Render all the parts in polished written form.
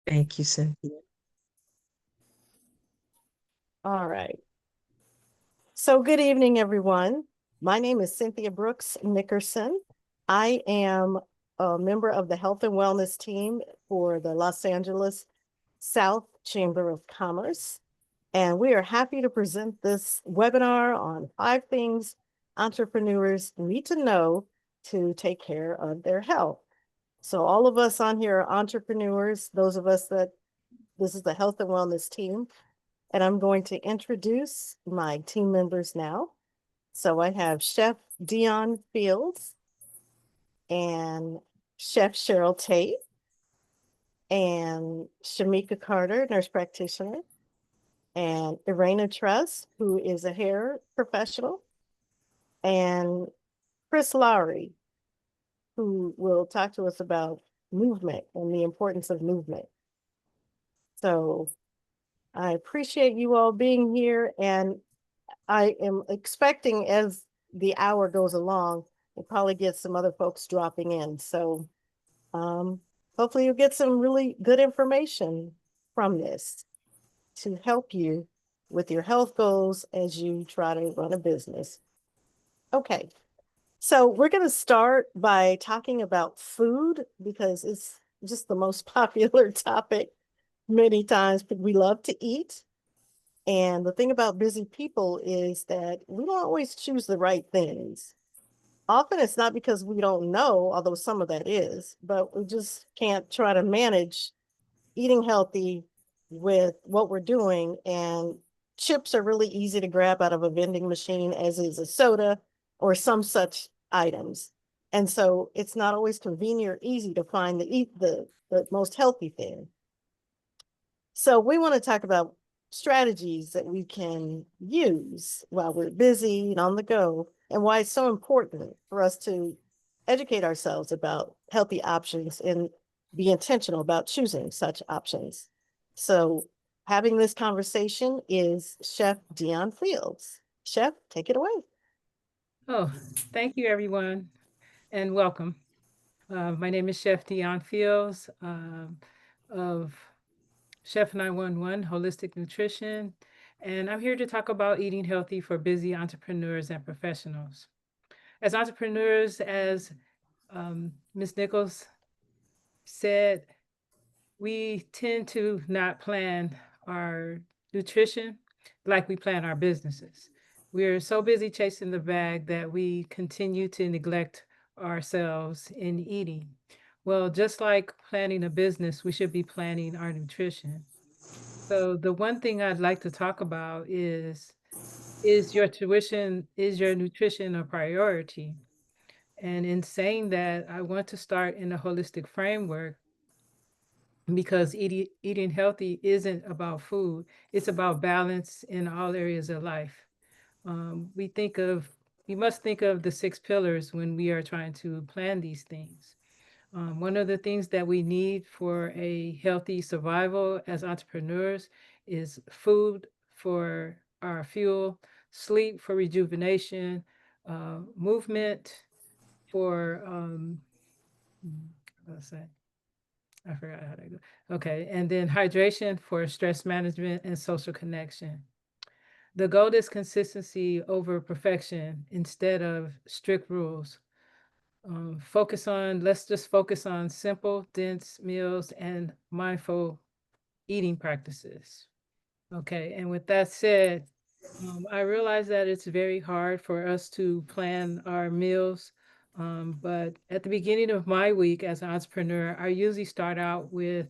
Thank you, Cynthia. All right. So, good evening, everyone. My name is Cynthia Brooks Nickerson. I am a member of the Health and Wellness team for the Los Angeles South Chamber of Commerce. And we are happy to present this webinar on 5 things entrepreneurs need to know to take care of their health. So, all of us on here are entrepreneurs, those of us that this is the Health and Wellness team. And I'm going to introduce my team members now. So I have Chef Dion Fields and Chef Cheryl Tate and Shemika Carter, nurse practitioner, and Eraina Truss, who is a hair professional, and Kris Lawrie, who will talk to us about movement and the importance of movement. So I appreciate you all being here, and I am expecting as the hour goes along, we'll probably get some other folks dropping in. So um, hopefully you'll get some really good information from this to help you with your health goals as you try to run a business. Okay, so we're going to start by talking about food because it's just the most popular topic many times, but we love to eat. And the thing about busy people is that we don't always choose the right things. Often it's not because we don't know, although some of that is, but we just can't try to manage eating healthy with what we're doing. And chips are really easy to grab out of a vending machine, as is a soda or some such items. And so it's not always convenient or easy to find the most healthy thing. So we want to talk about strategies that we can use while we're busy and on the go, and why it's so important for us to educate ourselves about healthy options and be intentional about choosing such options. So having this conversation is Chef Dion Fields. Chef, take it away. Oh, thank you, everyone, and welcome. My name is Chef Dion Fields of Chef 911 Holistic Nutrition, and I'm here to talk about eating healthy for busy entrepreneurs and professionals. As entrepreneurs, as Ms. Nichols said, we tend to not plan our nutrition like we plan our businesses. We're so busy chasing the bag that we continue to neglect ourselves in eating. Well, just like planning a business, we should be planning our nutrition. So the one thing I'd like to talk about is your nutrition a priority? And in saying that, I want to start in a holistic framework because eating healthy isn't about food, it's about balance in all areas of life. We think of, we must think of the 6 pillars when we are trying to plan these things. One of the things that we need for a healthy survival as entrepreneurs is food for our fuel, sleep for rejuvenation, movement for, let's say, I forgot how to go. Okay, and then hydration for stress management and social connection. The goal is consistency over perfection instead of strict rules. Let's just focus on simple, dense meals and mindful eating practices. Okay, and with that said, I realize that it's very hard for us to plan our meals. But at the beginning of my week as an entrepreneur, I usually start out with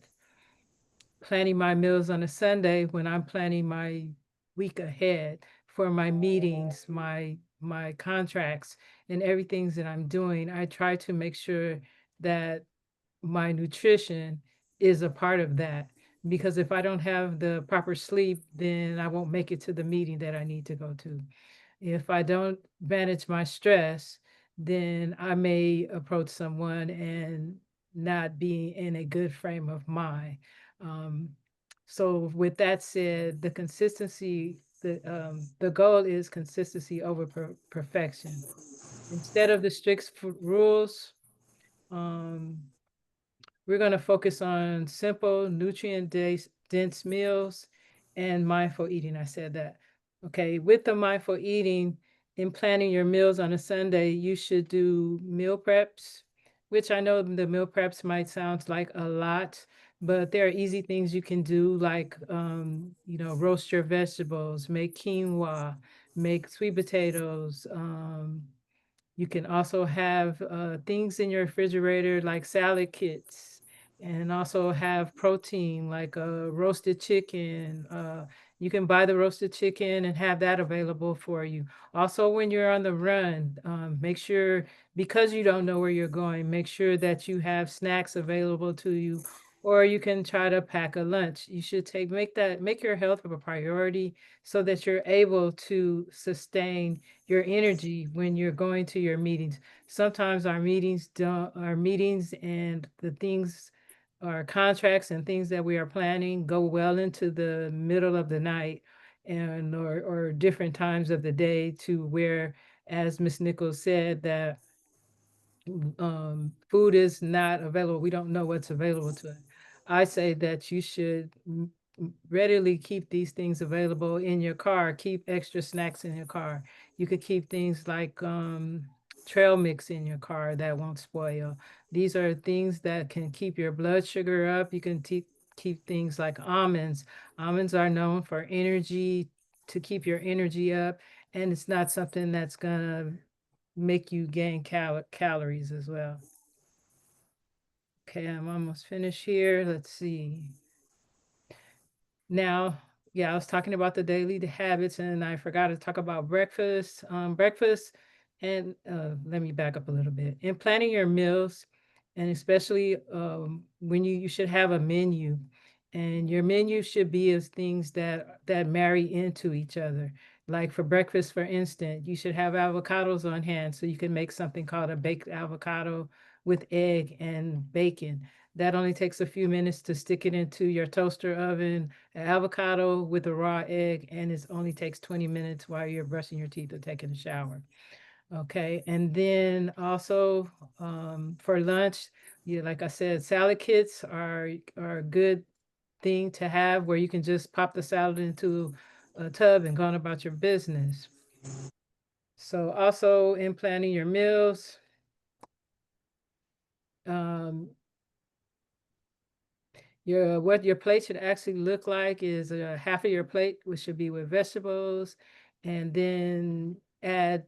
planning my meals on a Sunday when I'm planning my week ahead for my meetings, my contracts, and everything that I'm doing. I try to make sure that my nutrition is a part of that because if I don't have the proper sleep, then I won't make it to the meeting that I need to go to. If I don't manage my stress, then I may approach someone and not be in a good frame of mind. Um, so with that said, the goal is consistency over perfection. Instead of the strict rules, um, we're going to focus on simple, dense meals and mindful eating. I said that. Okay, with the mindful eating, in planning your meals on a Sunday, you should do meal preps, which I know the meal preps might sound like a lot, but there are easy things you can do, like, roast your vegetables, make quinoa, make sweet potatoes. You can also have things in your refrigerator like salad kits, and also have protein like roasted chicken. You can buy the roasted chicken and have that available for you. Also, when you're on the run, make sure, because you don't know where you're going, make sure that you have snacks available to you, or you can try to pack a lunch. You should make your health a priority so that you're able to sustain your energy when you're going to your meetings. Sometimes our meetings and the things, our contracts and things that we are planning go well into the middle of the night, and or different times of the day, to where, as Miss Nichols said, that food is not available. We don't know what's available to it. I say that you should readily keep these things available in your car. Keep extra snacks in your car. You could keep things like trail mix in your car that won't spoil. These are things that can keep your blood sugar up. You can keep things like almonds. Almonds are known for energy, to keep your energy up, and it's not something that's gonna make you gain calories as well. Okay, I'm almost finished here. Let's see. Now, yeah, I was talking about the daily habits, and I forgot to talk about breakfast. Breakfast, and let me back up a little bit. In planning your meals, and especially when you should have a menu, and your menu should be as things that marry into each other. Like for breakfast, for instance, you should have avocados on hand, so you can make something called a baked avocado with egg and bacon. That only takes a few minutes to stick it into your toaster oven. An avocado with a raw egg, and it only takes 20 minutes while you're brushing your teeth or taking a shower. Okay, and then also for lunch, yeah, like I said, salad kits are a good thing to have, where you can just pop the salad into a tub and go on about your business. So also, in planning your meals, um, what your plate should actually look like is half of your plate, which should be with vegetables, and then add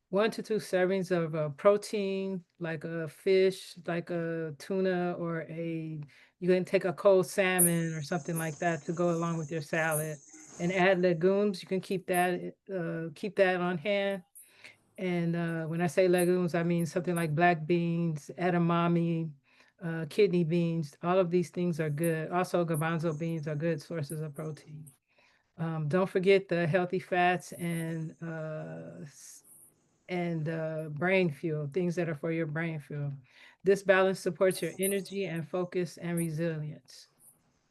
1 to 2 servings of protein, like a fish, like a tuna, or you can take a cold salmon or something like that to go along with your salad, and add legumes. You can keep that on hand. And when I say legumes, I mean something like black beans, edamame, kidney beans. All of these things are good. Also, garbanzo beans are good sources of protein. Don't forget the healthy fats and brain fuel, things that are for your brain fuel. This balance supports your energy and focus and resilience.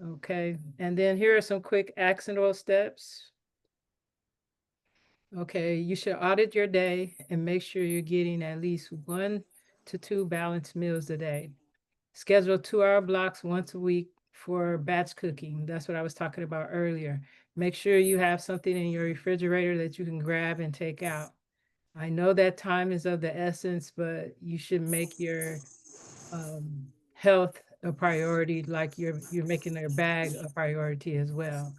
Okay, and then here are some quick actionable steps. Okay, you should audit your day and make sure you're getting at least 1 to 2 balanced meals a day. Schedule 2-hour blocks once a week for batch cooking. That's what I was talking about earlier. Make sure you have something in your refrigerator that you can grab and take out. I know that time is of the essence, but you should make your health a priority, like you're making your bag a priority as well.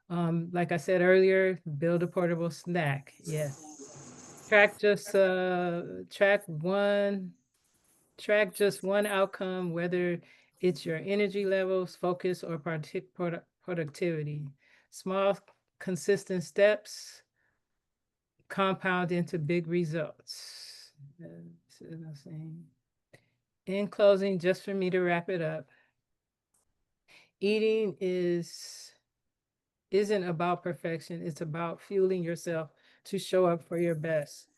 Like I said earlier, build a portable snack. Yes. Track just track just one outcome, whether it's your energy levels, focus, or productivity. Small, consistent steps compound into big results. In closing, just for me to wrap it up, eating isn't about perfection. It's about fueling yourself to show up for your best.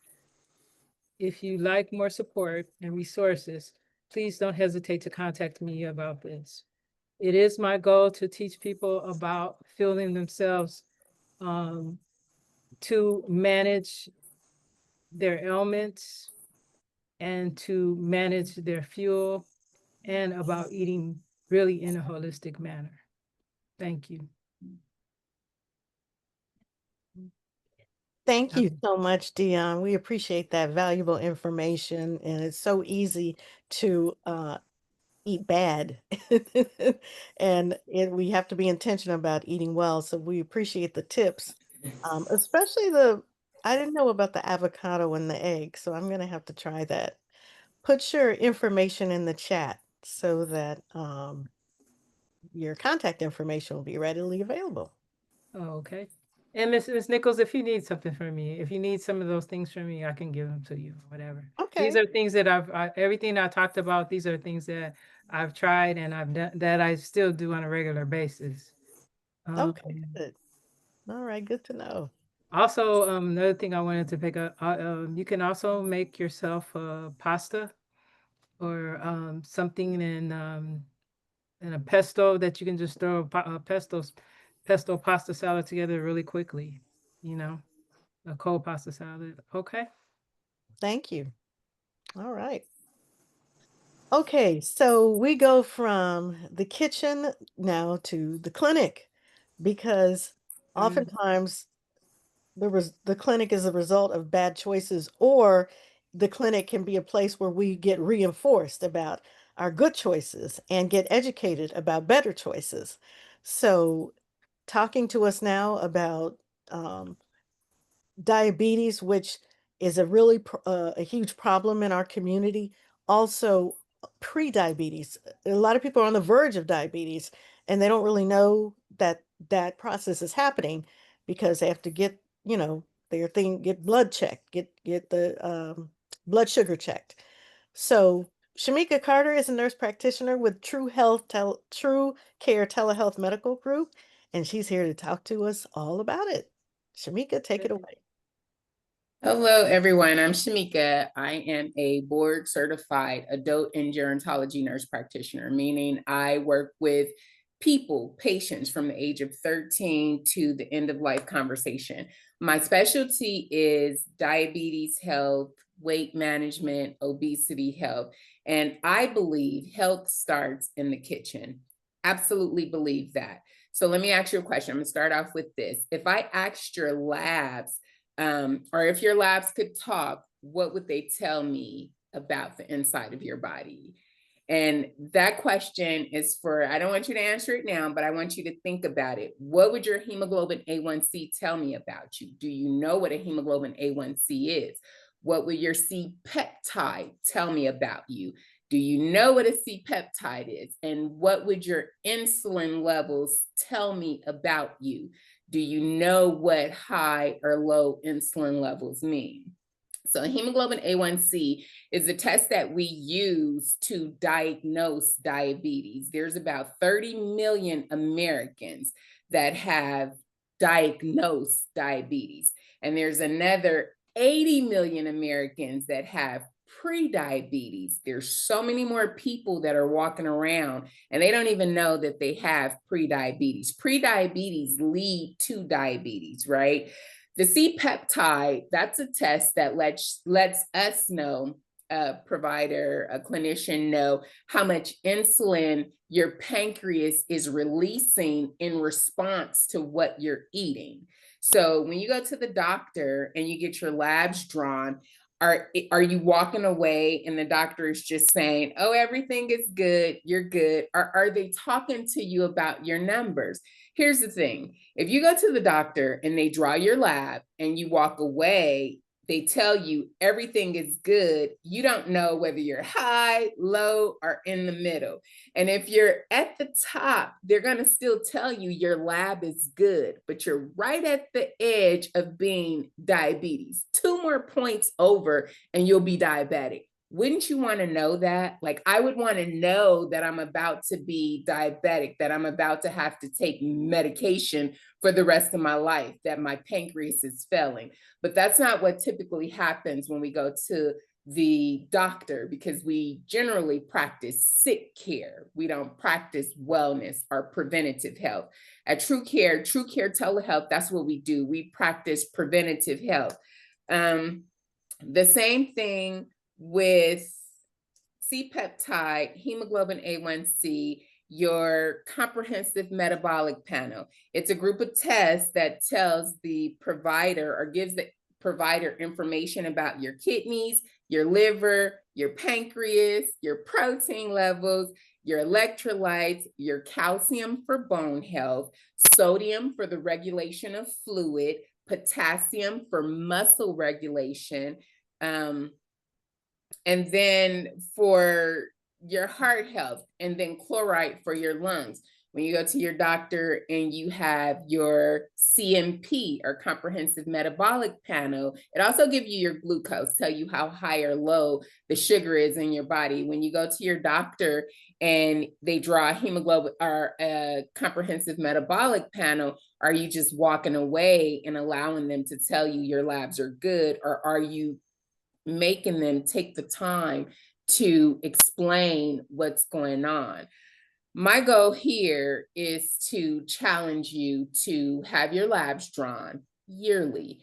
If you like more support and resources, please don't hesitate to contact me about this. It is my goal to teach people about fueling themselves, um, to manage their ailments, and to manage their fuel, and about eating really in a holistic manner. Thank you. Thank you so much, Dion. We appreciate that valuable information, and it's so easy to eat bad. And we have to be intentional about eating well. So we appreciate the tips, especially I didn't know about the avocado and the egg, so I'm going to have to try that. Put your information in the chat so that your contact information will be readily available. Oh, okay. And Miss Nichols, if you need something from me, if you need some of those things from me, I can give them to you, whatever. These Okay. are things that everything I talked about, these are things that I've tried and I've done, that I still do on a regular basis. Okay, good. All right, good to know. Also, another thing I wanted to pick up, you can also make yourself pasta or something in a pesto that you can just throw a pesto pasta salad together really quickly, you know, a cold pasta salad. Okay. Thank you. All right. Okay, so we go from the kitchen now to the clinic because oftentimes the clinic is a result of bad choices, or the clinic can be a place where we get reinforced about our good choices and get educated about better choices. So, talking to us now about um, diabetes, which is a really a huge problem in our community. Also, pre-diabetes. A lot of people are on the verge of diabetes, and they don't really know that that process is happening because they have to get, their thing, get blood checked, get the blood sugar checked. So Shemika Carter is a nurse practitioner with True Care Telehealth Medical Group, and she's here to talk to us all about it. Shemika, take it away. Hello, everyone. I'm Shemika. I am a board certified adult and gerontology nurse practitioner, meaning I work with people, patients from the age of 13 to the end of life conversation. My specialty is diabetes health, weight management, obesity health. And I believe health starts in the kitchen. Absolutely believe that. So let me ask you a question. I'm going to start off with this. If I asked your labs, or if your labs could talk, what would they tell me about the inside of your body? And that question is I don't want you to answer it now, but I want you to think about it. What would your hemoglobin A1C tell me about you? Do you know what a hemoglobin A1C is? What would your C-peptide tell me about you? Do you know what a C-peptide is? And what would your insulin levels tell me about you? Do you know what high or low insulin levels mean? So hemoglobin A1C is a test that we use to diagnose diabetes. There's about 30 million Americans that have diagnosed diabetes. And there's another 80 million Americans that have pre-diabetes. There's so many more people that are walking around and they don't even know that they have pre-diabetes. Pre-diabetes lead to diabetes, right? The C-peptide, that's a test that lets us know, a provider, a clinician know how much insulin your pancreas is releasing in response to what you're eating. So when you go to the doctor and you get your labs drawn, are you walking away and the doctor is just saying, oh, everything is good, you're good? Or are they talking to you about your numbers? Here's the thing. If you go to the doctor and they draw your lab and you walk away, they tell you everything is good, you don't know whether you're high, low, or in the middle. And if you're at the top, they're going to still tell you your lab is good, but you're right at the edge of being diabetes. 2 more points over and you'll be diabetic. Wouldn't you want to know that? Like, I would want to know that I'm about to be diabetic, that I'm about to have to take medication for the rest of my life, that my pancreas is failing. But that's not what typically happens when we go to the doctor, because we generally practice sick care. We don't practice wellness or preventative health. At TruCare Telehealth, that's what we do. We practice preventative health. The same thing with C-peptide, hemoglobin A1C, your comprehensive metabolic panel. It's a group of tests that tells the provider or gives the provider information about your kidneys, your liver, your pancreas, your protein levels, your electrolytes, your calcium for bone health, sodium for the regulation of fluid, potassium for muscle regulation, and then for your heart health, and then chloride for your lungs. When you go to your doctor and you have your CMP or comprehensive metabolic panel, it also gives you your glucose, tell you how high or low the sugar is in your body. When you go to your doctor and they draw a hemoglobin or a comprehensive metabolic panel, are you just walking away and allowing them to tell you your labs are good, or are you making them take the time to explain what's going on? My goal here is to challenge you to have your labs drawn yearly.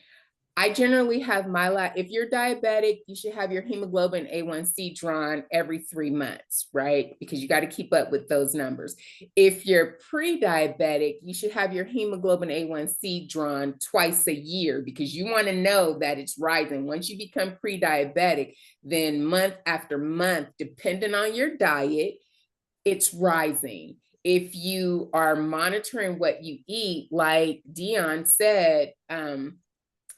I generally have my lab, if you're diabetic, you should have your hemoglobin A1C drawn every 3 months, right? Because you got to keep up with those numbers. If you're pre-diabetic, you should have your hemoglobin A1C drawn twice a year, because you want to know that it's rising. Once you become pre-diabetic, then month after month, depending on your diet, it's rising. If you are monitoring what you eat, like Dion said,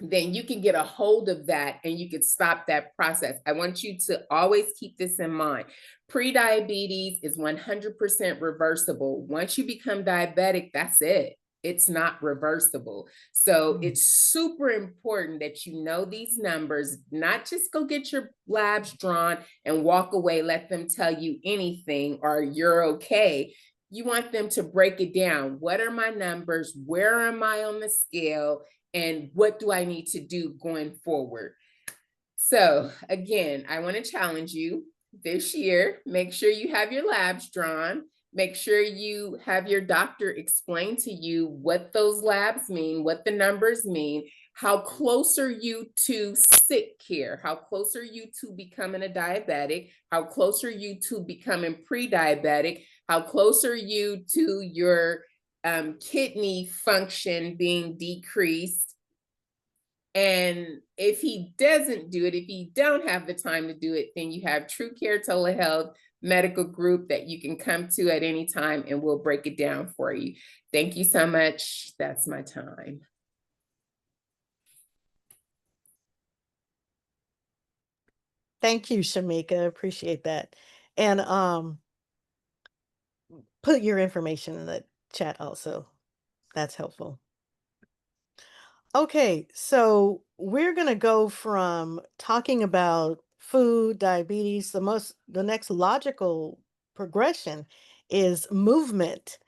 then you can get a hold of that and you can stop that process. I want you to always keep this in mind. Prediabetes is 100% reversible. Once you become diabetic, that's it. It's not reversible. So it's super important that you know these numbers, not just go get your labs drawn and walk away, let them tell you anything or you're okay. You want them to break it down. What are my numbers? Where am I on the scale? And what do I need to do going forward? So again, I want to challenge you this year. Make sure you have your labs drawn. Make sure you have your doctor explain to you what those labs mean, what the numbers mean, how close are you to sick care, how close are you to becoming a diabetic, how close are you to becoming pre-diabetic, how close are you to your kidney function being decreased. And if he doesn't do it, if you don't have the time to do it, then you have TruCare Telehealth medical group that you can come to at any time and we'll break it down for you. Thank you so much. That's my time. Thank you, Shemika. Appreciate that. And put your information in the chat also. That's helpful. Okay, so we're going to go from talking about food, diabetes. The next logical progression is movement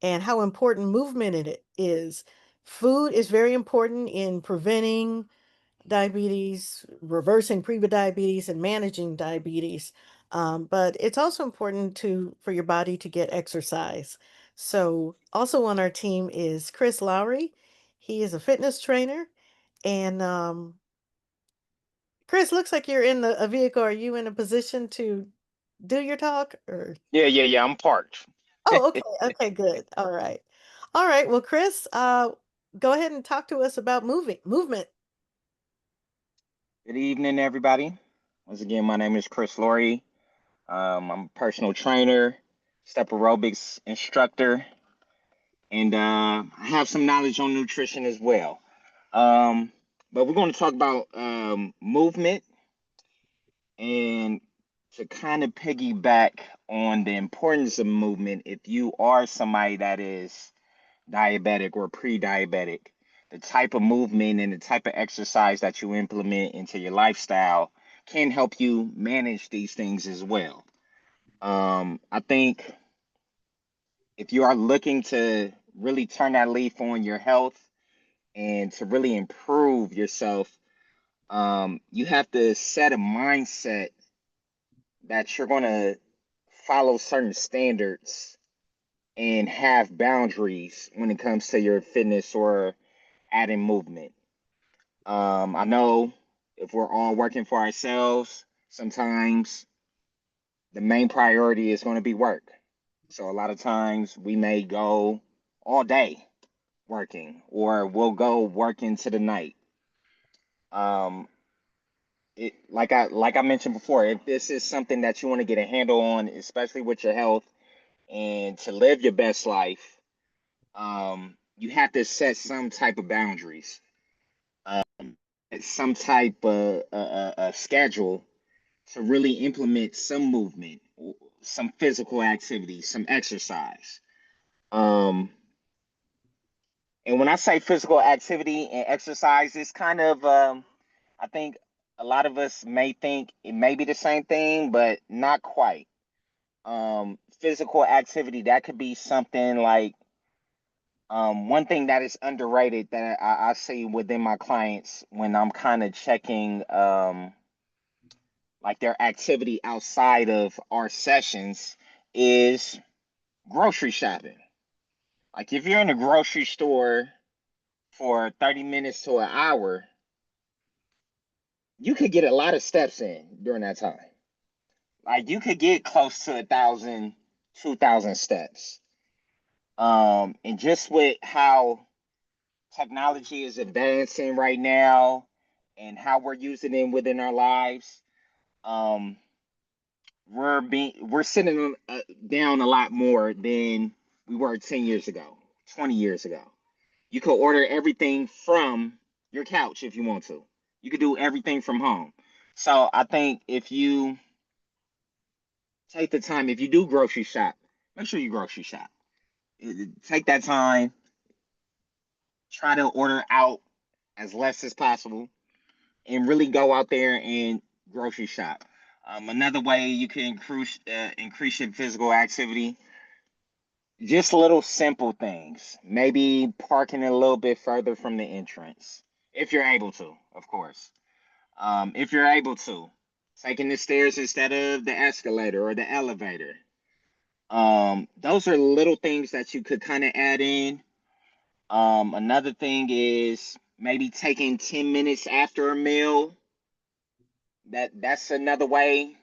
and how important movement it is. Food is very important in preventing diabetes, reversing prediabetes, and managing diabetes. But it's also important for your body to get exercise. So also on our team is Kris Lawrie. He is a fitness trainer. And Kris, looks like you're in a vehicle. Are you in a position to do your talk or? Yeah. I'm parked. Oh, okay. Okay, good. All right. All right. Well, Kris, go ahead and talk to us about movement. Good evening, everybody. Once again, my name is Kris Lawrie. I'm a personal trainer, step aerobics instructor, and I have some knowledge on nutrition as well. But we're going to talk about movement and to kind of piggyback on the importance of movement. If you are somebody that is diabetic or pre-diabetic, the type of movement and the type of exercise that you implement into your lifestyle can help you manage these things as well. I think if you are looking to really turn that leaf on your health and to really improve yourself, you have to set a mindset that you're going to follow certain standards and have boundaries when it comes to your fitness or adding movement. I know if we're all working for ourselves, sometimes the main priority is going to be work. So a lot of times we may go all day working, or we'll go work into the night. Um, like I mentioned before, if this is something that you want to get a handle on, especially with your health and to live your best life, you have to set some type of boundaries, some type of schedule to really implement some movement, some physical activity, some exercise. Um, and when I say physical activity and exercise, it's kind of, I think a lot of us may think it may be the same thing, but not quite. Physical activity, that could be something like, one thing that is underrated that I see within my clients when I'm kind of checking, like their activity outside of our sessions, is grocery shopping. Like if you're in a grocery store for 30 minutes to an hour, you could get a lot of steps in during that time. Like you could get close to 1,000, 2,000 steps. And just with how technology is advancing right now and how we're using it within our lives, um, we're sitting down a lot more than we were 10 years ago, 20 years ago. You could order everything from your couch if you want to. You could do everything from home. So I think if you take the time, if you do grocery shop, make sure you grocery shop. Take that time, try to order out as less as possible, and really go out there and grocery shop. Another way you can increase your physical activity, just little simple things. Maybe parking a little bit further from the entrance, if you're able to, of course. If you're able to, taking the stairs instead of the escalator or the elevator. Those are little things that you could kind of add in. Another thing is maybe taking 10 minutes after a meal. That's another way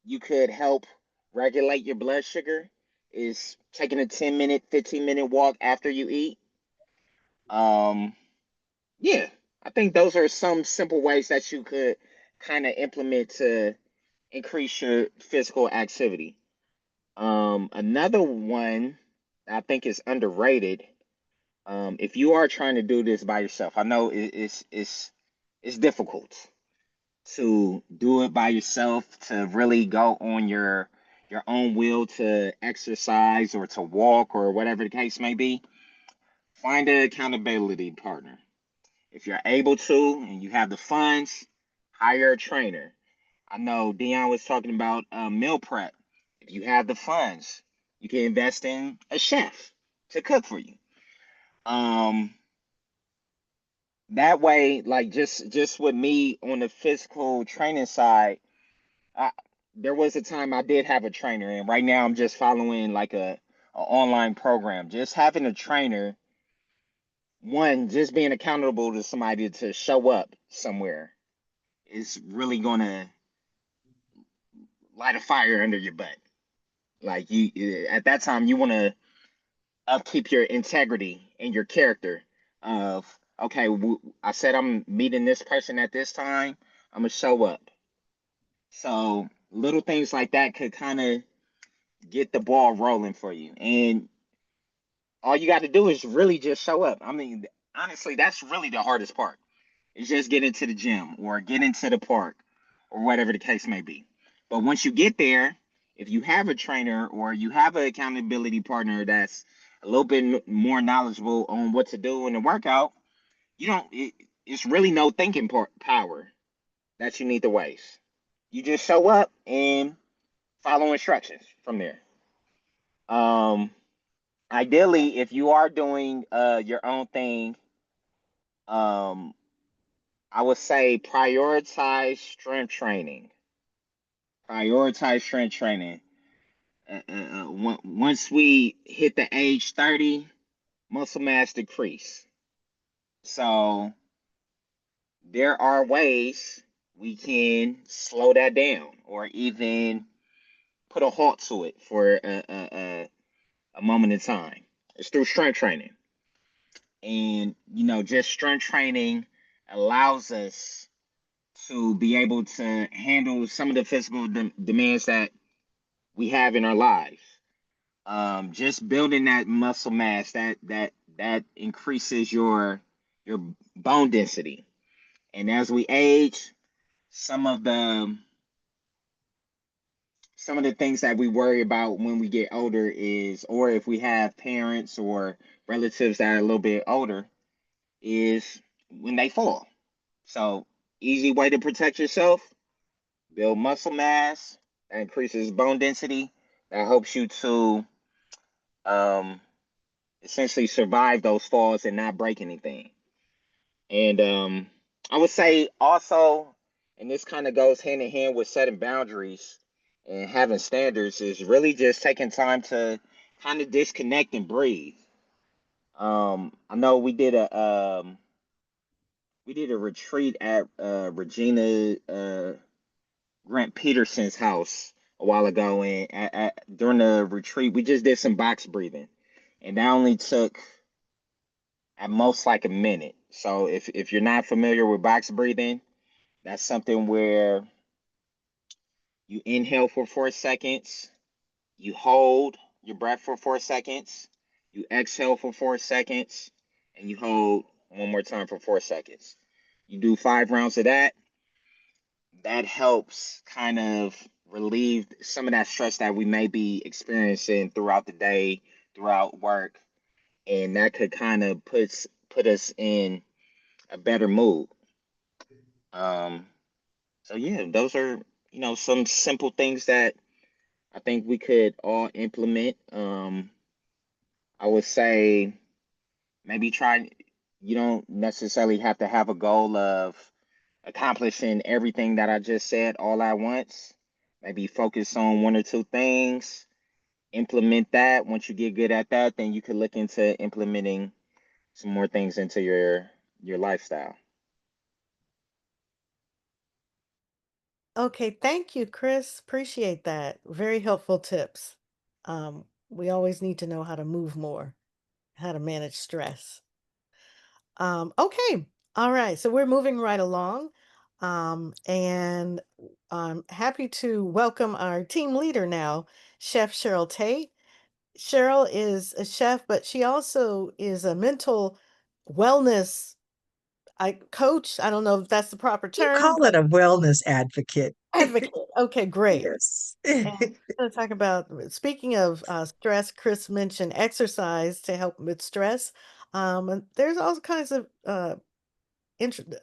you could help regulate your blood sugar, is taking a 10-minute, 15-minute walk after you eat. Um, yeah, I think those are some simple ways that you could kind of implement to increase your physical activity. Another one I think is underrated. If you are trying to do this by yourself, I know it's difficult to do it by yourself, to really go on your own will to exercise or to walk or whatever the case may be. Find an accountability partner. If you're able to and you have the funds, hire a trainer. I know Dion was talking about meal prep. If you have the funds, you can invest in a chef to cook for you. Um, that way, like just with me on the physical training side, I, there was a time I did have a trainer, and right now I'm just following like a online program. Just having a trainer, one, just being accountable to somebody to show up somewhere is really gonna light a fire under your butt. Like you, at that time, you want to upkeep your integrity and your character. Of okay, I said I'm meeting this person at this time. I'm gonna show up. So little things like that could kind of get the ball rolling for you. And all you got to do is really just show up. I mean, honestly, that's really the hardest part. It's just getting to the gym or getting to the park or whatever the case may be. But once you get there, if you have a trainer or you have an accountability partner that's a little bit more knowledgeable on what to do in the workout, you don't, it's really no thinking power that you need to waste. You just show up and follow instructions from there. Um, Ideally, if you are doing your own thing, um, I would say prioritize strength training. Prioritize strength training. Once we hit the age 30, muscle mass decrease. So there are ways we can slow that down or even put a halt to it for a moment in time. It's through strength training. And, just strength training allows us to be able to handle some of the physical demands that we have in our lives. Just building that muscle mass that increases your bone density. And as we age, some of the things that we worry about when we get older is, or if we have parents or relatives that are a little bit older, is when they fall. So, easy way to protect yourself: build muscle mass, that increases bone density, that helps you to um, essentially survive those falls and not break anything. And I would say also, and this kind of goes hand in hand with setting boundaries and having standards, is really just taking time to kind of disconnect and breathe. I know we did a retreat at Regina Grant Peterson's house a while ago, and during the retreat, we just did some box breathing, and that only took at most like a minute. So if you're not familiar with box breathing, that's something where you inhale for 4 seconds, you hold your breath for 4 seconds, you exhale for 4 seconds, and you hold one more time for 4 seconds. You do 5 rounds of that. That helps kind of relieve some of that stress that we may be experiencing throughout the day, throughout work, and that could kind of put us in a better mood. Um, so yeah, those are some simple things that I think we could all implement. I would say maybe try. You don't necessarily have to have a goal of accomplishing everything that I just said all at once. Maybe focus on one or two things, implement that. Once you get good at that, then you could look into implementing some more things into your lifestyle. Okay, thank you, Kris. Appreciate that. Very helpful tips. We always need to know how to move more, how to manage stress. Okay, all right. So we're moving right along. And I'm happy to welcome our team leader now, Chef Cheryl Tate. Cheryl is a chef, but she also is a mental wellness coach. I don't know if that's the proper You term, call it but a wellness advocate. advocate. Okay, great. Yes. And we're going to talk about, speaking of stress, Kris mentioned exercise to help with stress. And there's all kinds of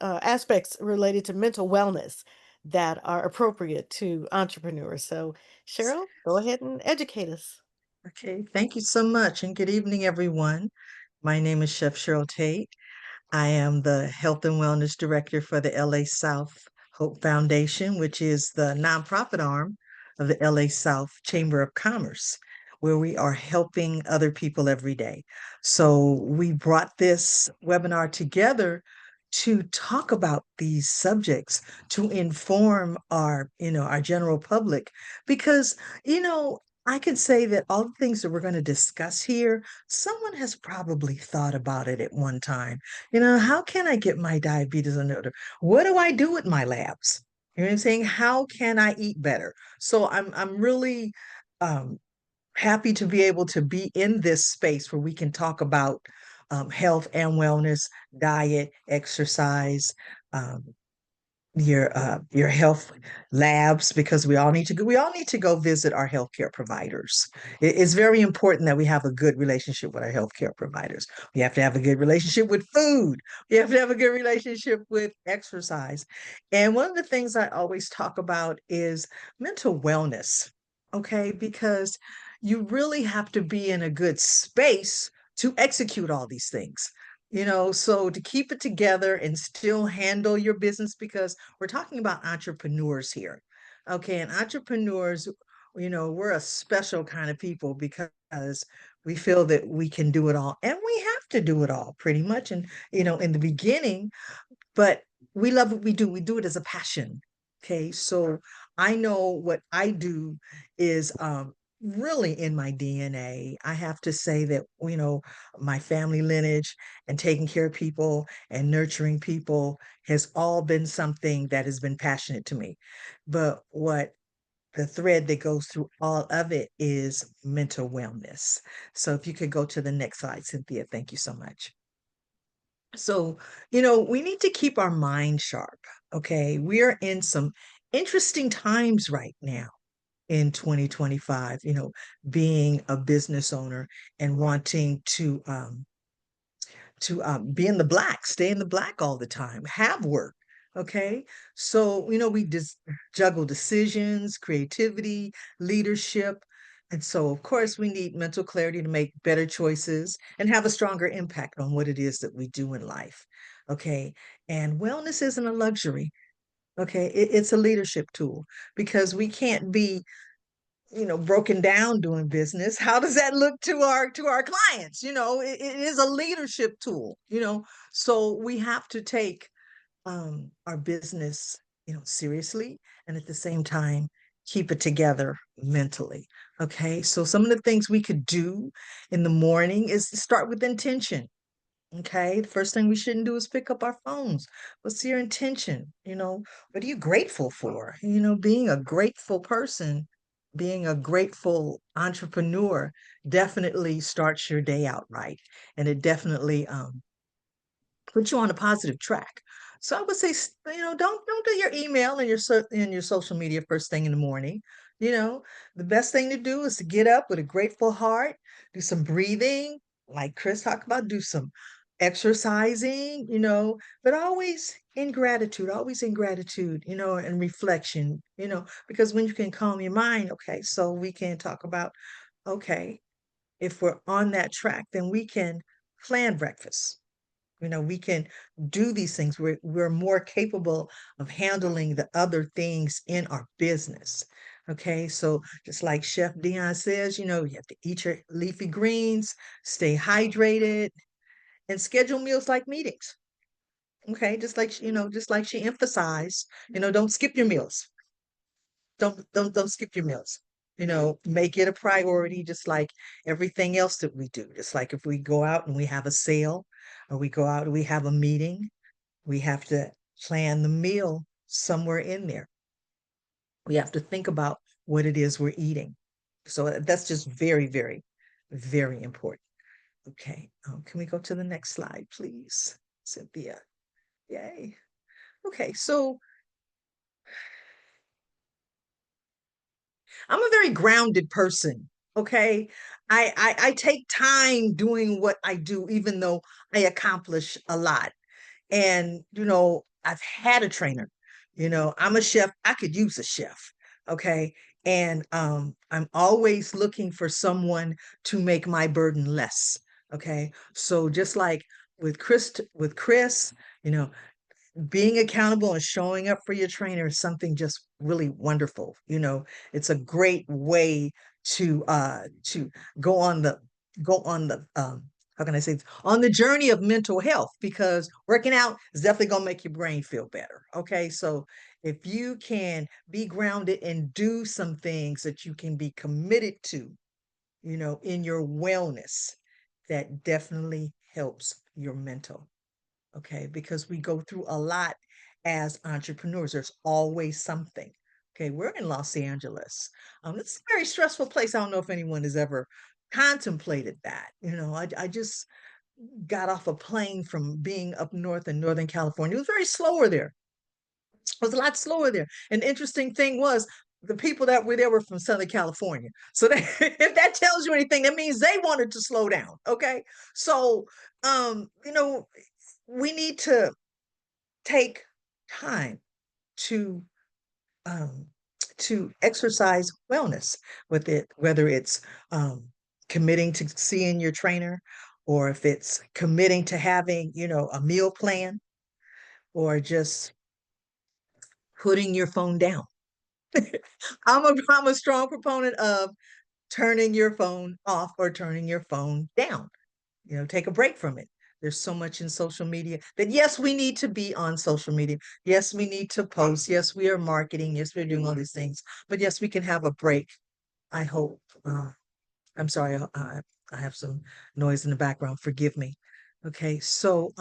aspects related to mental wellness that are appropriate to entrepreneurs. So, Cheryl, go ahead and educate us. Okay, thank you so much, and good evening, everyone. My name is Chef Cheryl Tate. I am the Health and Wellness Director for the LA South Hope Foundation, which is the nonprofit arm of the LA South Chamber of Commerce, where we are helping other people every day. So we brought this webinar together to talk about these subjects, to inform our general public, because, I can say that all the things that we're going to discuss here, someone has probably thought about it at one time. How can I get my diabetes under order? What do I do with my labs? You know what I'm saying? How can I eat better? So I'm really happy to be able to be in this space where we can talk about health and wellness, diet, exercise, um, your health labs, because we all need to go visit our healthcare providers. It's very important that we have a good relationship with our healthcare providers. We have to have a good relationship with food. We have to have a good relationship with exercise. And one of the things I always talk about is mental wellness. Okay, because you really have to be in a good space to execute all these things. So to keep it together and still handle your business, because we're talking about entrepreneurs here. Okay, and entrepreneurs, we're a special kind of people because we feel that we can do it all, and we have to do it all pretty much. And, in the beginning, but we love what we do. We do it as a passion. Okay, so I know what I do is really in my DNA. I have to say that, my family lineage and taking care of people and nurturing people has all been something that has been passionate to me. But what the thread that goes through all of it is mental wellness. So if you could go to the next slide, Cynthia, thank you so much. So, we need to keep our mind sharp. Okay. We are in some interesting times right now in 2025, being a business owner and wanting to be in the black, stay in the black all the time, have work. Okay. So, we just juggle decisions, creativity, leadership. And so, of course, we need mental clarity to make better choices and have a stronger impact on what it is that we do in life. Okay. And wellness isn't a luxury. Okay. It's a leadership tool because we can't be broken down doing business. How does that look to our clients? It is a leadership tool. So we have to take our business seriously, and at the same time keep it together mentally. Okay, so some of the things we could do in the morning is to start with intention. Okay, the first thing we shouldn't do is pick up our phones. What's your intention? What are you grateful for? Being a grateful person, being a grateful entrepreneur definitely starts your day out right. And it definitely put you on a positive track. So I would say, don't do your email and your social media first thing in the morning. You know, the best thing to do is to get up with a grateful heart, do some breathing, like Kris talked about, do some exercising, but always in gratitude, and reflection, because when you can calm your mind, okay, so we can talk about, okay, if we're on that track, then we can plan breakfast. We can do these things. We're more capable of handling the other things in our business. Okay, so just like Chef Dion says, you have to eat your leafy greens, stay hydrated, and schedule meals like meetings. Okay, just like she emphasized, don't skip your meals. Don't skip your meals. Make it a priority, just like everything else that we do. Just like if we go out and we have a sale, or we go out and we have a meeting, we have to plan the meal somewhere in there. We have to think about what it is we're eating. So that's just very, very, very important. Okay, can we go to the next slide, please, Cynthia? Yay. Okay, so I'm a very grounded person. Okay. I take time doing what I do, even though I accomplish a lot. And, I've had a trainer, I'm a chef. I could use a chef. Okay. And I'm always looking for someone to make my burden less. Okay. So just like with Kris, you know, being accountable and showing up for your trainer is something just really wonderful. It's a great way to go on the how can I say this? On the journey of mental health, because working out is definitely going to make your brain feel better. Okay, so if you can be grounded and do some things that you can be committed to, in your wellness, that definitely helps your mental. Okay, because we go through a lot as entrepreneurs. There's always something. Okay, we're in Los Angeles. It's a very stressful place. I don't know if anyone has ever contemplated that. I just got off a plane from being up north in Northern California. It was very slower there. It was a lot slower there. And the interesting thing was the people that were there were from Southern California. So that, if that tells you anything, that means they wanted to slow down. Okay. So we need to take time to um, to exercise wellness with it, whether it's committing to seeing your trainer, or if it's committing to having a meal plan, or just putting your phone down. I'm a strong proponent of turning your phone off or turning your phone down. Take a break from it. There's so much in social media that, yes, we need to be on social media. Yes, we need to post. Yes, we are marketing. Yes, we're doing all these things. But yes, we can have a break. I hope. I'm sorry, I have some noise in the background. Forgive me. Okay, so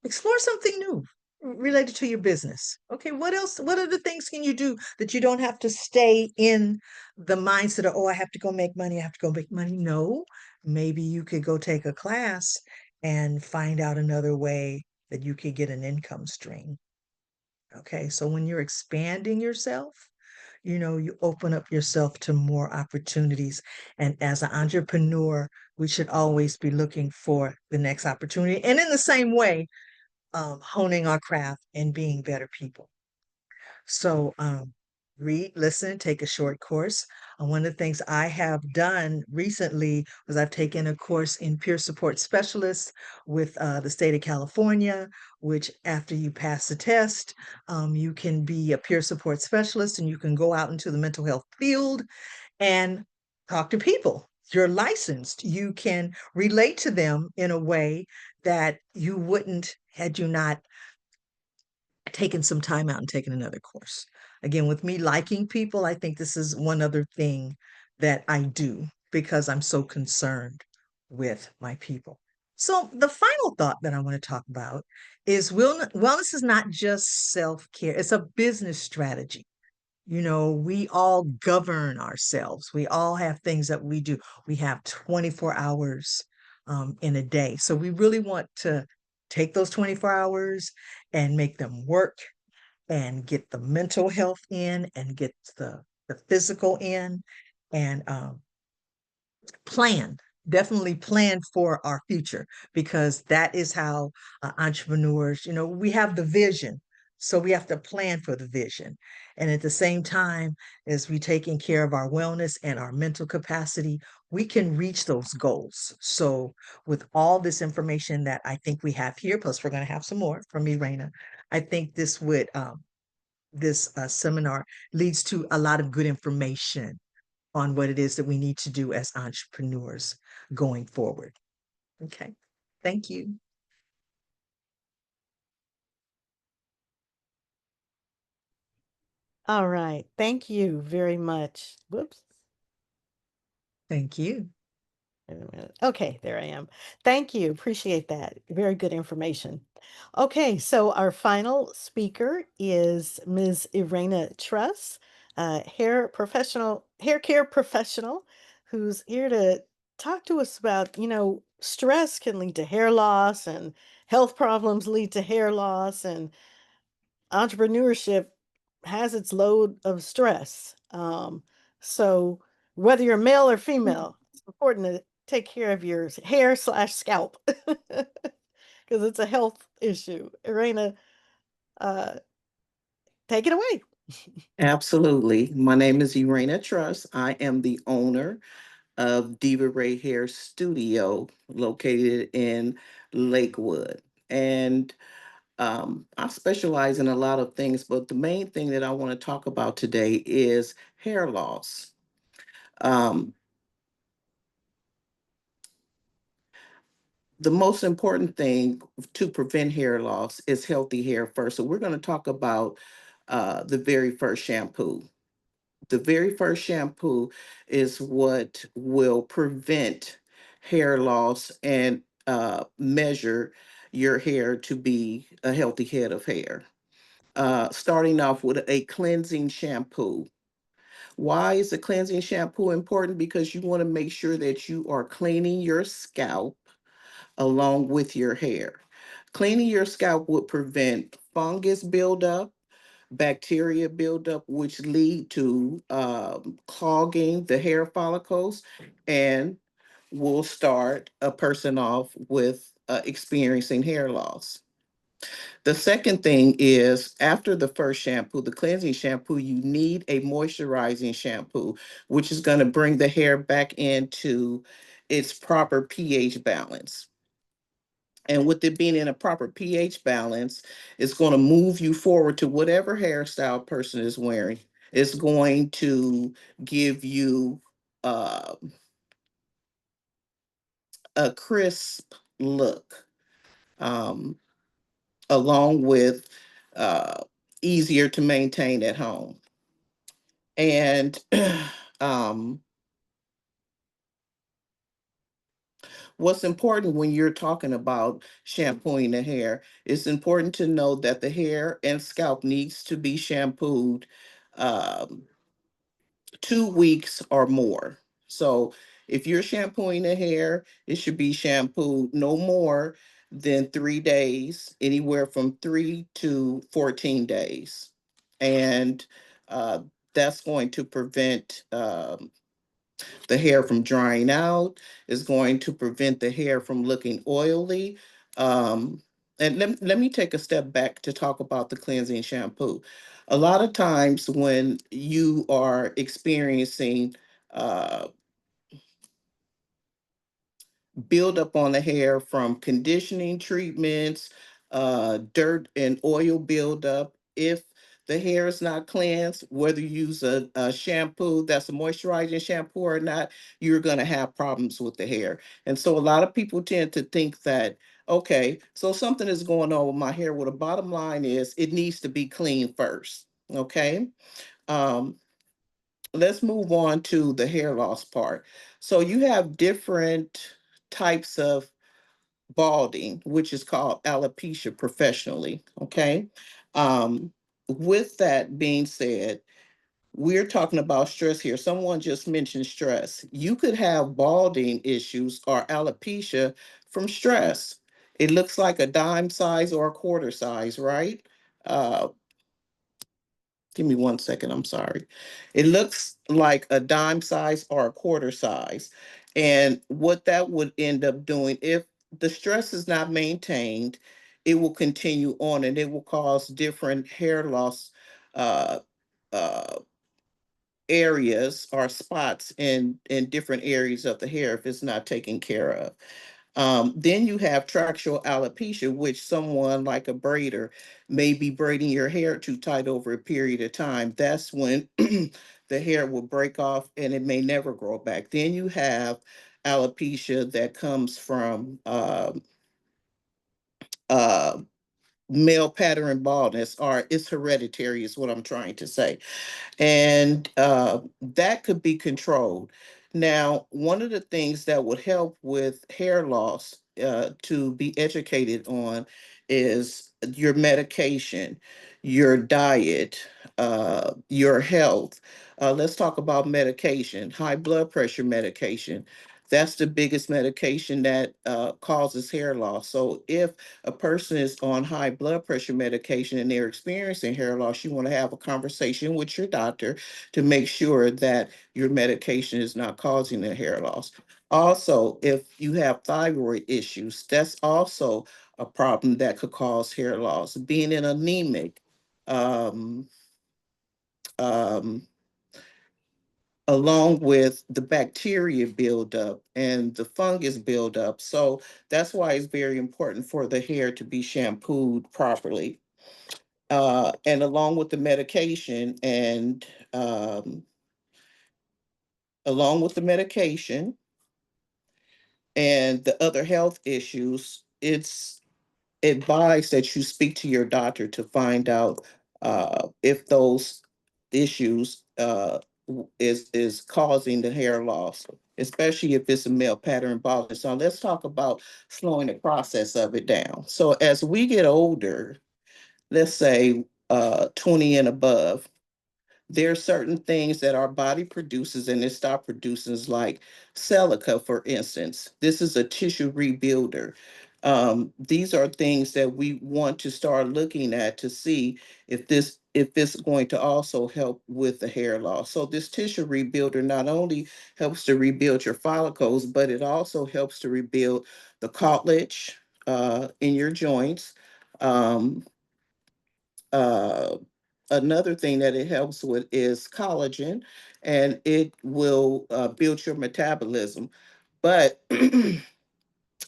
explore something new related to your business. Okay, what else? What other things can you do that you don't have to stay in the mindset of, oh, I have to go make money. I have to go make money. No, maybe you could go take a class and find out another way that you could get an income stream. Okay, so when you're expanding yourself, you open up yourself to more opportunities. And as an entrepreneur, we should always be looking for the next opportunity. And in the same way, honing our craft and being better people. So read, listen, take a short course. One of the things I have done recently was I've taken a course in peer support specialist with the state of California, which after you pass the test, you can be a peer support specialist and you can go out into the mental health field and talk to people. You're licensed. You can relate to them in a way that you wouldn't had you not taken some time out and taken another course. Again, with me liking people, I think this is one other thing that I do because I'm so concerned with my people. So, the final thought that I want to talk about is wellness is not just self care, it's a business strategy. We all govern ourselves. We all have things that we do. We have 24 hours in a day. So we really want to take those 24 hours and make them work and get the mental health in and get the physical in and plan, definitely plan for our future because that is how entrepreneurs, we have the vision. So we have to plan for the vision. And at the same time, as we taking care of our wellness and our mental capacity, we can reach those goals. So with all this information that I think we have here, plus we're going to have some more from Eraina, I think this seminar leads to a lot of good information on what it is that we need to do as entrepreneurs going forward. Okay, thank you. All right. Thank you very much. Whoops. Thank you. Wait a minute. Okay, there I am. Thank you. Appreciate that. Very good information. Okay, so our final speaker is Ms. Eraina Truss, hair care professional, who's here to talk to us about, stress can lead to hair loss and health problems lead to hair loss and entrepreneurship has its load of stress. So whether you're male or female, it's important to take care of your hair/scalp because it's a health issue. Irena, uh, take it away. Absolutely. My name is Eraina Truss. I am the owner of Diva Ray Hair Studio located in Lakewood. And I specialize in a lot of things, but the main thing that I want to talk about today is hair loss. Um, the most important thing to prevent hair loss is healthy hair first. So we're going to talk about the very first shampoo. The very first shampoo is what will prevent hair loss and measure your hair to be a healthy head of hair. Starting off with a cleansing shampoo. Why is a cleansing shampoo important? Because you want to make sure that you are cleaning your scalp along with your hair. Cleaning your scalp would prevent fungus buildup, bacteria buildup, which lead to clogging the hair follicles and will start a person off with experiencing hair loss. The second thing is after the first shampoo, the cleansing shampoo, you need a moisturizing shampoo, which is going to bring the hair back into its proper pH balance. And with it being in a proper pH balance, it's going to move you forward to whatever hairstyle person is wearing. It's going to give you uh, a crisp look. um, along with easier to maintain at home. And um, what's important when you're talking about shampooing the hair, it's important to know that the hair and scalp needs to be shampooed um, 2 weeks or more. So if you're shampooing the hair, it should be shampooed no more than 3 days, anywhere from 3 to 14 days. And uh, that's going to prevent the hair from drying out, is going to prevent the hair from looking oily. And let me take a step back to talk about the cleansing shampoo. A lot of times when you are experiencing uh, build up on the hair from conditioning treatments, dirt and oil buildup. If the hair is not cleansed, whether you use a shampoo that's a moisturizing shampoo or not, you're going to have problems with the hair. And so a lot of people tend to think that, okay, so something is going on with my hair. Well, the bottom line is it needs to be clean first. Okay. Um, let's move on to the hair loss part. So you have different types of balding, which is called alopecia professionally. Okay. Um, with that being said, we're talking about stress here. Someone just mentioned stress. You could have balding issues or alopecia from stress. It looks like a dime size or a quarter size, right? Uh, Give me 1 second, I'm sorry. It looks like a dime size or a quarter size. And what that would end up doing, if the stress is not maintained, it will continue on and it will cause different hair loss uh, uh, areas or spots in different areas of the hair if it's not taken care of. Then you have traction alopecia, which someone like a braider may be braiding your hair too tight over a period of time. That's when the hair will break off and it may never grow back. Then you have alopecia that comes from uh, male pattern baldness, or it's hereditary, is what I'm trying to say, and that could be controlled. Now, one of the things that would help with hair loss to be educated on is your medication, your diet, your health. Let's talk about medication, high blood pressure medication. That's the biggest medication that causes hair loss. So if a person is on high blood pressure medication and they're experiencing hair loss, you want to have a conversation with your doctor to make sure that your medication is not causing the hair loss. Also, if you have thyroid issues, that's also a problem that could cause hair loss. Being an anemic, um, um, along with the bacteria buildup and the fungus buildup. So that's why it's very important for the hair to be shampooed properly. And along with the medication and along with the medication and the other health issues, it's advised that you speak to your doctor to find out if those issues is causing the hair loss, especially if it's a male pattern baldness. So let's talk about slowing the process of it down. So as we get older, let's say 20 and above, there are certain things that our body produces and it stops producing, like silica, for instance. This is a tissue rebuilder. These are things that we want to start looking at to see if this is going to also help with the hair loss. So this tissue rebuilder not only helps to rebuild your follicles, but it also helps to rebuild the cartilage in your joints. Um, uh, Another thing that it helps with is collagen, and it will build your metabolism. But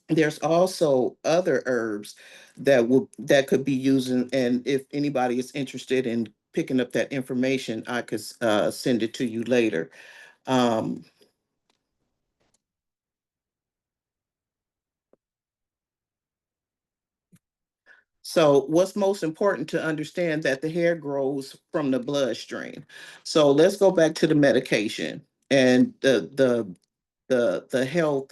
there's also other herbs that could be used, and if anybody is interested in picking up that information, I could send it to you later. Um, So what's most important to understand that the hair grows from the bloodstream. So let's go back to the medication and the health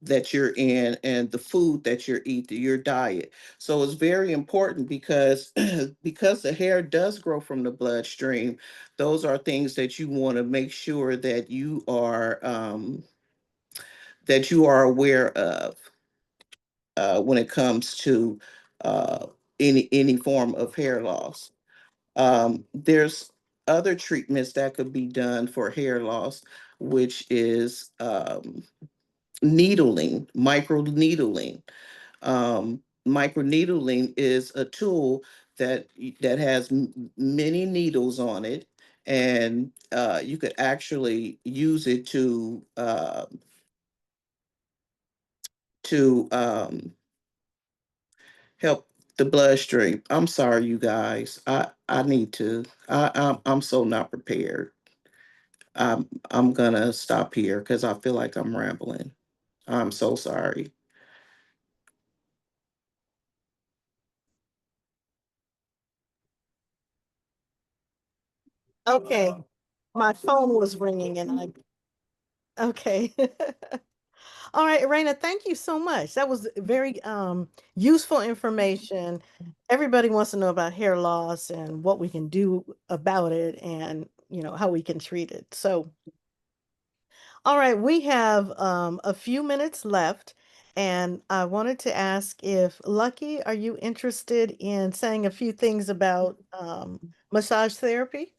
that you're in and the food that you're eating, your diet. So it's very important because because the hair does grow from the bloodstream. Those are things that you want to make sure that you are aware of when it comes to any form of hair loss. There's other treatments that could be done for hair loss, which is needling, micro needling. Micro needling is a tool that has many needles on it, and you could actually use it to help the bloodstream. I'm sorry, you guys. I need to. I'm so not prepared. I'm gonna stop here because I feel like I'm rambling. I'm so sorry. Okay, my phone was ringing and okay. All right, Eraina, thank you so much. That was very useful information. Everybody wants to know about hair loss and what we can do about it and, how we can treat it. So, all right, we have a few minutes left, and I wanted to ask if Lucky, are you interested in saying a few things about massage therapy?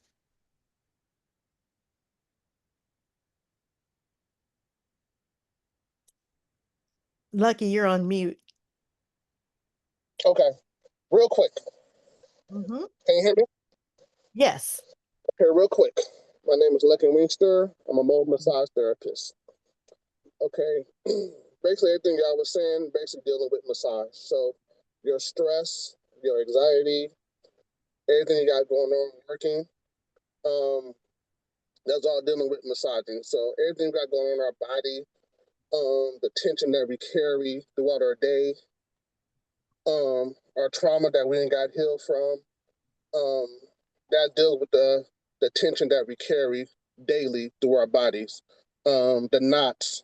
Lucky, you're on mute. Okay, real quick. Mm-hmm. Can you hear me? Yes. Okay, real quick. My name is Lucky Wingster. I'm a mobile massage therapist. Okay, basically everything y'all was saying, basically dealing with massage. So your stress, your anxiety, everything you got going on working, that's all dealing with massaging. So everything we got going on in our body, the tension that we carry throughout our day, our trauma that we ain't got healed from, that deals with the tension that we carry daily through our bodies, the knots,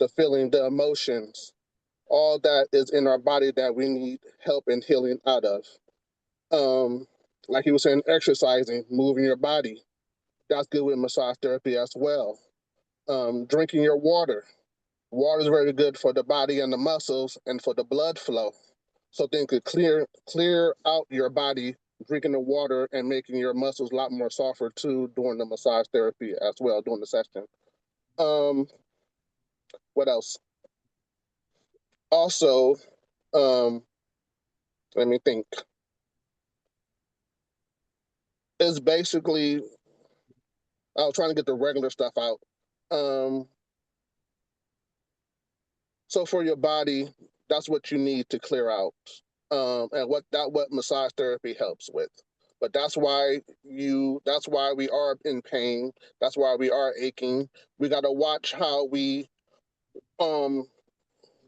the feeling, the emotions, all that is in our body that we need help and healing out of. Like you were saying, exercising, moving your body, that's good with massage therapy as well. Drinking your water. Water is very good for the body and the muscles and for the blood flow. So things could clear out your body, drinking the water and making your muscles a lot more softer too during the massage therapy as well, during the session. What else? Also, let me think. It's basically, I was trying to get the regular stuff out. So for your body, that's what you need to clear out, and what massage therapy helps with. But that's why we are in pain. That's why we are aching. We got to watch how we um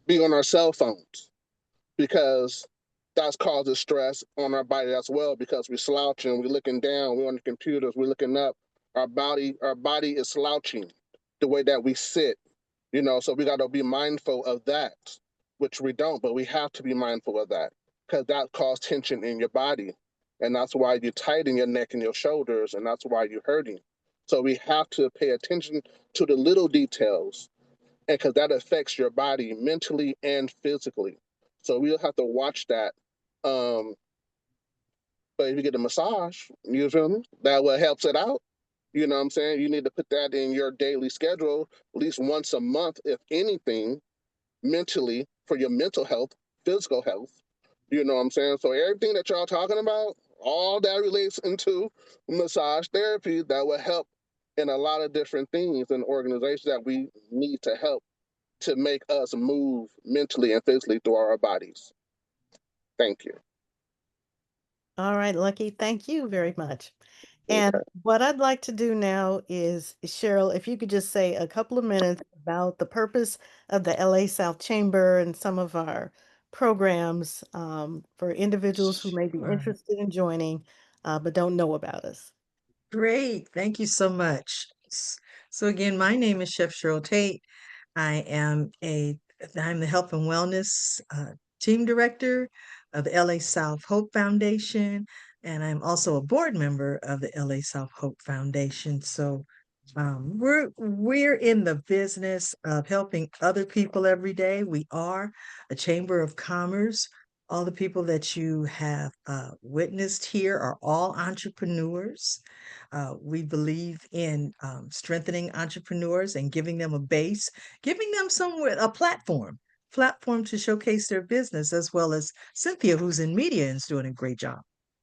be on our cell phones because that's causes stress on our body as well because we're slouching, we're looking down, we're on the computers, we're looking up. Our body is slouching the way that we sit, so we got to be mindful of that, which we don't, but we have to be mindful of that because that causes tension in your body. And that's why you're tight in your neck and your shoulders, and that's why you're hurting. So we have to pay attention to the little details, and because that affects your body mentally and physically. So we'll have to watch that. Um, but if you get a massage, you feel me? That what helps it out. You know what I'm saying? You need to put that in your daily schedule at least once a month, if anything, mentally for your mental health, physical health. You know what I'm saying? So everything that y'all talking about, all that relates into massage therapy that will help in a lot of different things and organizations that we need to help to make us move mentally and physically through our bodies. Thank you. All right, Lucky, thank you very much. And what I'd like to do now is, Cheryl, if you could just say a couple of minutes about the purpose of the LA South Chamber and some of our programs for individuals who may be Sure. interested in joining but don't know about us. Great. Thank you so much. So again, my name is Chef Cheryl Tate. I'm the Health and Wellness Team Director of the LA South Hope Foundation, and I'm also a board member of the LA South Hope Foundation. So we're in the business of helping other people every day. We are a chamber of commerce. All the people that you have witnessed here are all entrepreneurs. We believe in strengthening entrepreneurs and giving them a base, giving them a platform to showcase their business, as well as Cynthia, who's in media and is doing a great job.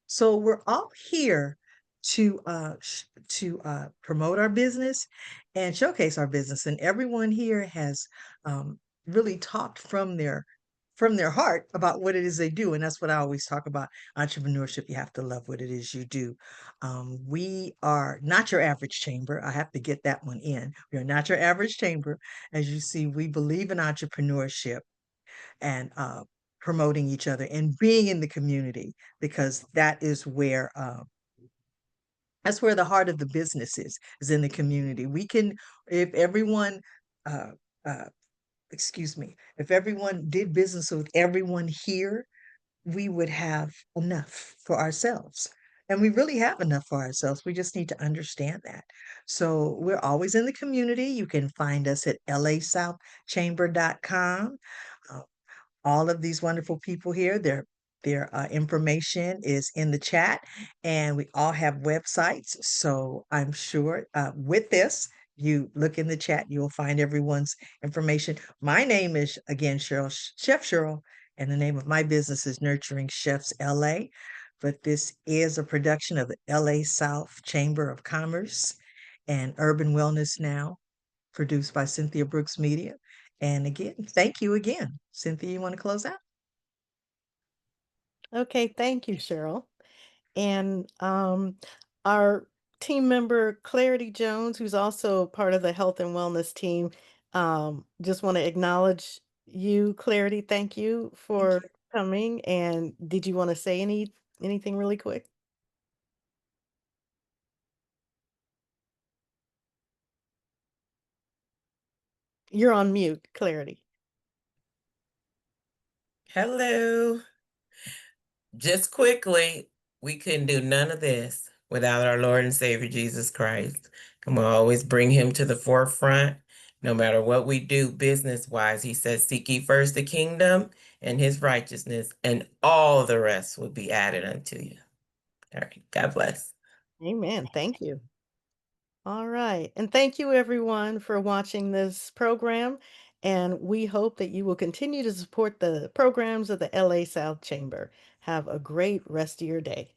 So we're all here to promote our business and showcase our business. And everyone here has really talked from their heart about what it is they do. And that's what I always talk about entrepreneurship. You have to love what it is you do. We are not your average chamber. I have to get that one in. We are not your average chamber. As you see, we believe in entrepreneurship and promoting each other and being in the community, because that's where the heart of the business is in the community. If everyone, uh, uh, if everyone did business with everyone here, we would have enough for ourselves. And we really have enough for ourselves. We just need to understand that. So we're always in the community. You can find us at lasouthchamber.com. All of these wonderful people here, their information is in the chat, and we all have websites. So I'm sure with this, you look in the chat, you'll find everyone's information. My name is, again, Chef Cheryl, and the name of my business is Nurturing Chefs LA. But this is a production of the LA South Chamber of Commerce and Urban Wellness Now, produced by Cynthia Brooks Media. And again, thank you again. Cynthia, you want to close out? Okay, thank you, Cheryl. And our team member, Clarity Jones, who's also part of the health and wellness team, just want to acknowledge you, Clarity. Thank you for coming. And did you want to say anything really quick? You're on mute, Clarity. Hello. Just quickly, we couldn't do none of this without our Lord and Savior Jesus Christ. And we'll always bring him to the forefront, no matter what we do business-wise. He says, seek ye first the kingdom and his righteousness, and all the rest will be added unto you. All right. God bless. Amen. Thank you. All right. And thank you, everyone, for watching this program. And we hope that you will continue to support the programs of the LA South Chamber. Have a great rest of your day.